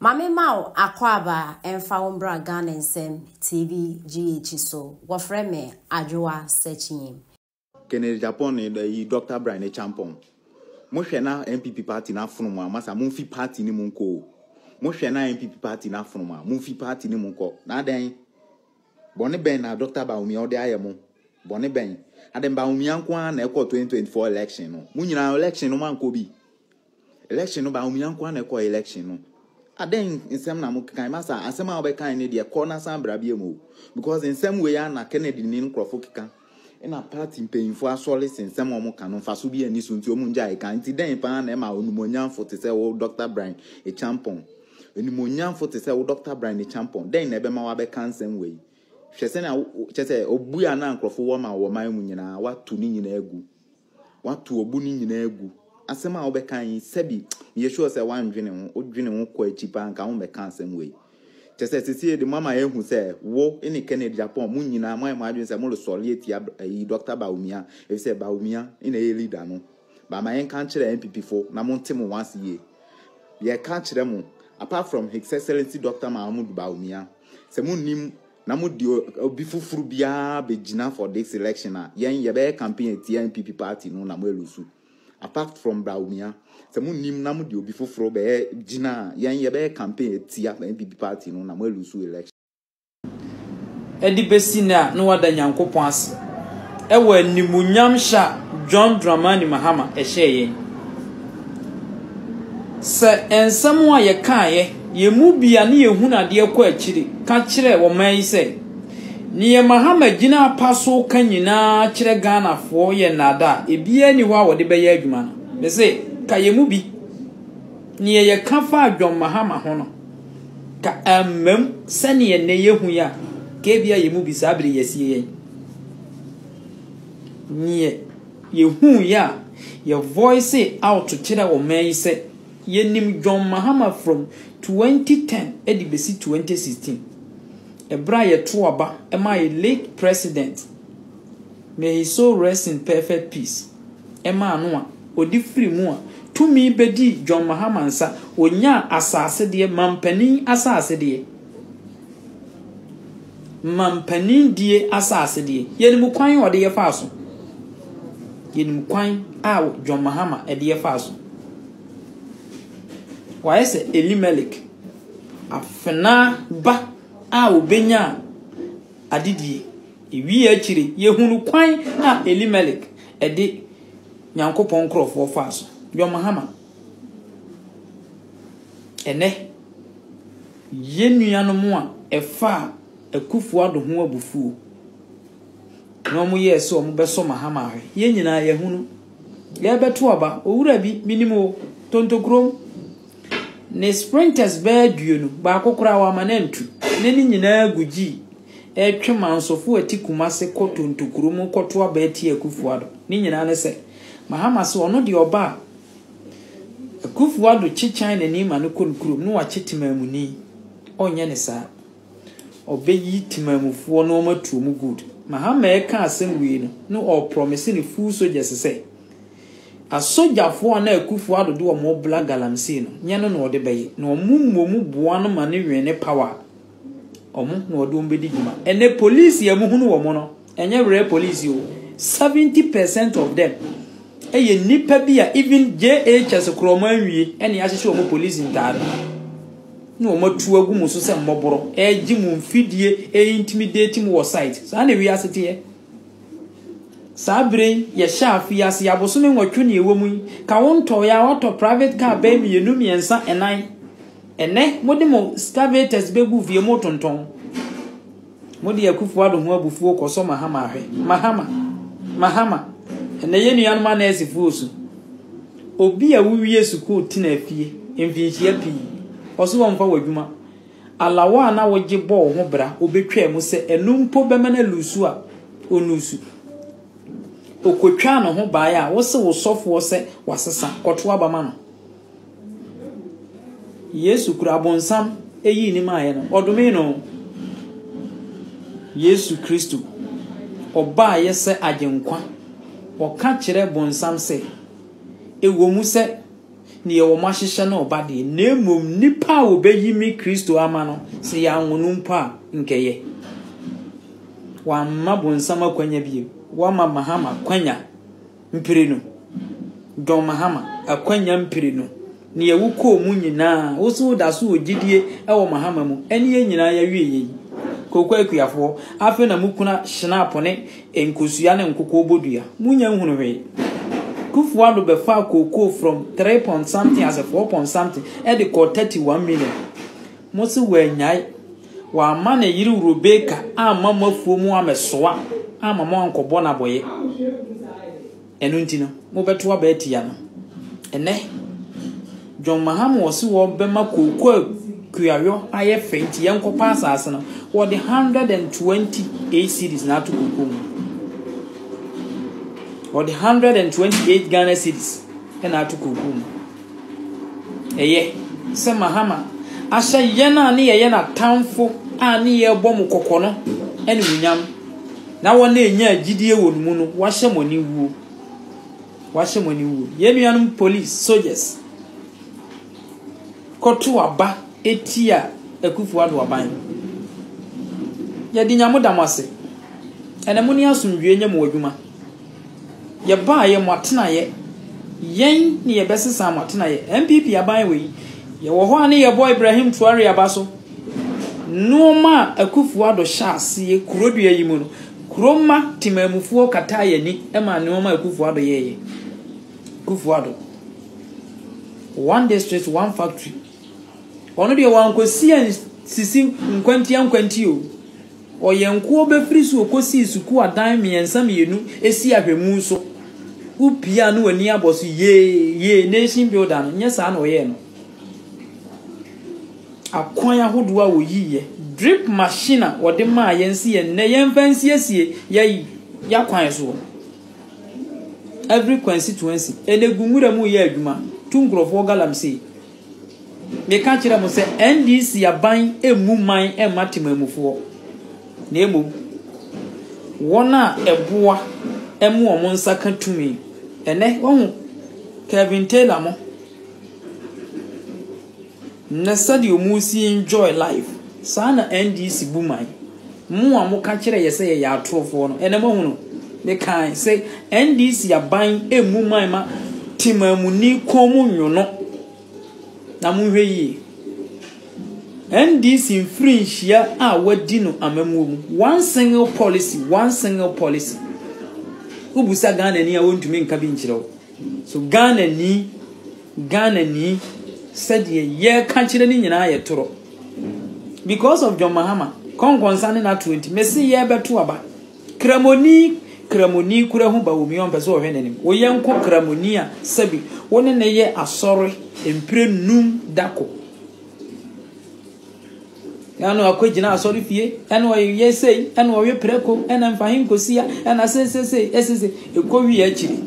Mame Mao Akwaba Emfa Umbra Ghana TV GH so wafreme Adwoa searching. Kennedy Japan the Dr. Brian Champon. Moshe na MPP party na funuma masa munfi party ni munko. Moshe na MPP party na funuma munfi party ni munko. Na den bone ben na Dr. Baumi ode ayemo. Bone ben. Adem Baumi anko na ekọ 2024 election no. Munyina election no manko bi. Election no Baumi anko na ekọ election no. Aden insem na mukan masa asema obekan ne de corner san brabie mo because in some way na Kennedy ni nkrofo kika na party mpanyimfo asole sensem omo kanu faso bi ani so nti omu nja e kan ti den pa na ma onumonyamfo te se wo Dr. Brian Champon onumonyamfo te se wo Dr. Brian Champon den na ebe ma wa be kansem we hwese na chese obu ya na nkrofo wo ma wo man mu nyina watu ni nyina egu watu obu ni nyina egu asema obekan sebi ye sure say wan dwene ho kwa chipa nka ho be kansem we chese sisi de mama ehu say wo eni Kennedy Japan mu nyina mo adwene say mo lo solieti Dr. Baumia e say Baumia ina e leader no ba ma yen kan kire MPP fo na mo ntemo once ye kan kire mo apart from His Excellency Dr. Mahmoud Baumia se mo nim na mo di obi fufuru bia be gina for this election yen ye be campaign ti MPP party no na mo elusu apart from Baumia se mo nim na mo di obi fufuru be gina yen ye be campaign ti MPP party no na mo elusu election edi besina no wada nyankopon ase e wa nimunyam sha John Dramani Mahama ehye se ensam a ye kan ye mu bia ne ye huna de ekọ akiri ka kire wo man se ni ye Mahama gina paso kanyina kire Ghana fo ye nada ebia ni wa wo de be ye adwuma no be se ka ye mu bi ni ye ka fa John Mahama ho no ka amem sane ye ne ye hu ya ke bia ye mu bi sabire ye sie ye ni ye hu ya your voice out to kire wo man se ye nim John Mahama from 2010 edibesi 2016 ebra ye to aba e ma ye late president may he so rest in perfect peace e ma no a odi free mu a tumi bedi John Mahama nsa onya asase de mampani asase de mampani die asase de ye nim kwan ode ye fa so ye nim kwan a John Mahama e de ye fa so wa ese Elimelech afena ba a obenya adidie ewi akire ye hunu kwan a Elimelech e de nyankopon krofo fa so John Mahama ene ye nuanom a efa Akufo-Addo ho abufuo no mo ye so mo beso Mahama ahwe ye nyina ye hunu ye beto aba owura bi minimo tontokrom ne sprinters ba duonu ba kokora wa manantu ne ni nyina gugi etwe mansofo atikumase kotontokrom koto aba ati Akufo-Addo ni nyina ne se Mahama se ono de oba Akufo-Addo chichan ne ni ma no konkrom no wa chitimamuni onye ne sa obeyi timamufo no matu mu good Mahama e ka asem wi no o promise ne full soldiers say a soldier for na Akufo-Addo do mo bla galamsey no nye no no de beye no mu boa no ma ne wene power omo no do mbedi djuma ene police ya mu hunu wo mo no enye rare police o 70% of them eye nipa bia even JHS kroman wi ene ya hye wo police ntare no mo tu agu mu so se mmoboro eji mu mfidie intimidate mu wo site so na wi asete ye sabre ye shafi yase abosome nwatwe ne ewo mu ka wonto ya auto private car be mi yenu miensa enan ene mode mo scavators begu vie mo tonton mode Akufo-Addo ho abufuo koso Mahama ahwe Mahama ene ye nuan ma na esifuo su obi a wuwie suku tina afie mfinhia pi oso won fa wadwuma alawa na woje bo ho bra obetwa mu se enumpo bema na lusu a onusu okotwa no ho baa ya wo se wo sofo se wasesa koto abama no Yesu kura abonsam eyi ni maaye no odome no Yesu Kristo oba ye se agenkwa oka kire bonsam se ewo mu se ni ye wo mahihye na obade na mom nipa obeyi mi Kristo ama no se ya nwonu mpa nkeye wa mabonsama kwanya bi wa Mahama kwanya mpirinu John Mahama akwanya mpirinu ni ye wuko mu nyina wo so da so ogidie e wo Mahama mu eni ye nyina ya wiye kokwa akuafo afi na mukuna snap ne enkosua ne nkokọ bodua munya nhunu hwe Kufuado befa koko from 3 point something as a 4 point something e de ko 31 million mosi wanyai wa ma na yiri Rebecca ama mafuo mu amesoa ama mo ankobo na boye enu ntino mo beto abeti ya no ene John Mahama wosi wo bema koko kuayo aye fenti yanko pasa asana wo the 128 cities na to koko or the 128 Ghana cities and atu kukum eye se Mahama asha yena ne ye na tamfo ani ye bom kokono ene munyam na wona enya agidie wonu no wahye moni wuo ye nuanum police soldiers kotu aba etia Akufuado aban ye di nyamo damase ene muni asumdwe nyam wadwuma ye ba ye motena ye yen ni ye besesa motena ye MPP aban we ye wo ho ane ye boy Ibrahim Tuare abaso no ma Akufuado shasi ye kurodua yi mu no kuroma timamufuo kata ye ni e ma no ma Akufuado ye Akufuado one district one factory ono de wan kosi sisi nkwanti o yenko be free so kosi suku adan miensa mienu esi ahwemu so upia no ani aboso ye nation builder no nyesa na oye no akwan ahodo a oyiye drip machine a wode ma yensi ye ne yemfansi asie ya kwan so every constituency enegumura mu ye adwuma tunkrofo galamsi me ka kire mo se NDC aban emu man ematemamufo na emu wona eboa emu omo nsaka tumi ene wohu Kevin Taylor mo na study omusi enjoy life sana NDC buman mu amu ka kire yese ya atrofo no ene mo hunu me kan say NDC aban emu man ma timamuni komu nyono na muhwe yi NDC fringe a wadi no amamu one single policy ubusa Ghana ni a wontumi nka bi nkyerɛw so Ghana ni said ye ka kyerɛ ni nyina ye toro because of John Mahama konkonsa na 20 mesi ye beto aba kramoni kura hu ba wo mi on pese wo hwe nanim wo ye nko kramoni a sabi woni ne ye asɔre empire num dako yano akogina asori fie eno ye sei eno we preko ena mfahin kosia ena se ekowi akiri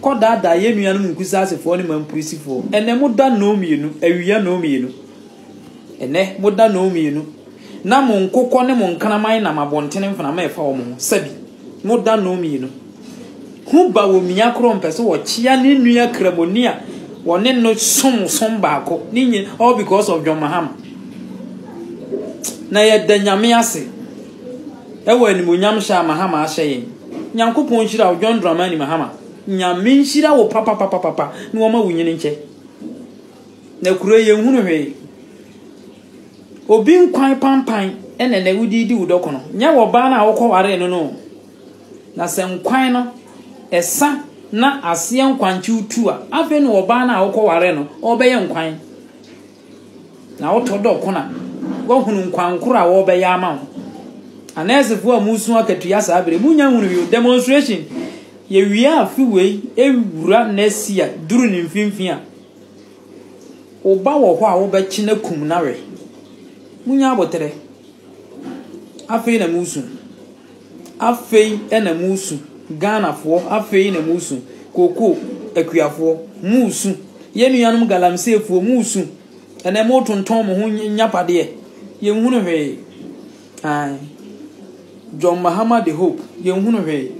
koda da ye nuanum nkusa asefo ne mampurisifo ene moda no mienu awia no mienu ene moda no mienu na mo nkokɔ ne mo nkanaman na mabontene mfana ma efa wo mo sabi moda no mienu hu ba wo mia kro mpese wo chia ne nua kramonia wone no som baako ninye all because of John Mahama na ye danyame ase ewo animonyam sha Mahama ahye nyankopon hira wo John Dramani Mahama nyame nhira wo papa no wo ma wunyine nche na kuro ye hunu hwe obi nkwan pampan ene na wudidi wudokono nya wo ba na wo kware no na se nkwan no esa na asie nkwanchi utu a afi no wo ba na wo kware no obeye nkwan na wo todo kona wo hunu nkwan kura wo be ya ma anezefo amusu akatua sa abere munya hunu wi demonstration ye wia afi wei ewura nesia duru ni mfimfin a oba wo ho a wo be kina kum na we munya abotere afi na musu afi na musu Ghana fo afi na musu koko akuafo musu ye nuanum galamsefo musu ene mo tonton mo ho nyapade ye hunu hwe ai John Mahama the hope ye hunu hwe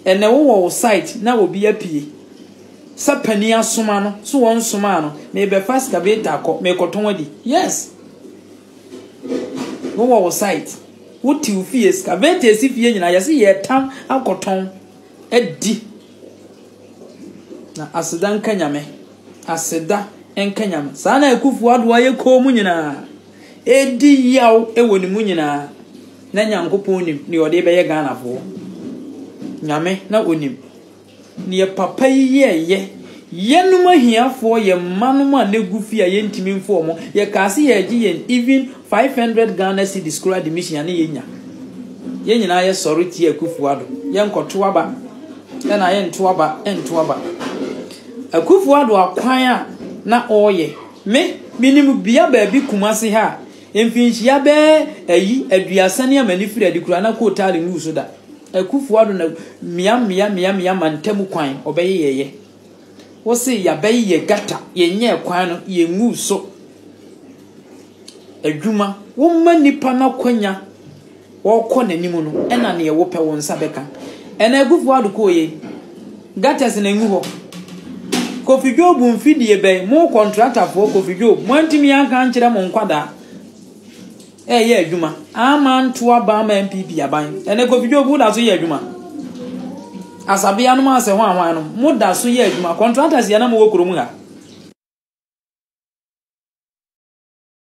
ene wo site na obi apie sapani asoma no so won soma no me be fast excavator akọ me koton adi yes go wo site wo ti ufie excavator si fie nyina yesi ye tam akoton adi na aseda nkanyame aseda enkanyame saa na Akufo Addo aye ko mu nyina edi yaw ewo ni mu nyina na Nyankopon nim ni ode be ye Ghana fo nyame na onim ni papa ye yenum ahiafo ye manum a negufi a yentimi mfo mo ye kaase ye gi yen even 500 Ghana cedi school admission na yenya ye nyina ye sorry ti Akufo Addo ye nkoto aba na ye nto aba Akufo Addo akwan a na oye minim bia ba bi Kumasi ha emfinhia be ayi aduasane amanifiri adikura na ko tale mu so da Akufo Addo na mia mantam kwan obeye ye wo se ya beye ye gata yenye kwan no ye ngu so adwuma wo manipa na kwanya wo kɔ nanim no ena ne ye wo pɛ wo nsa beka ena Akufo Addo ko ye gata se na ngu ho Kofi Job mfidie be mo contractor for Kofi Job mo antimi anka nkyere mo nkwada ye adwuma ama nto aba ma MPP aban ene Kofi Job wo da so ye adwuma asabia no ma se ho anwan no mo da so ye adwuma contractors ya na mo wo kromu ha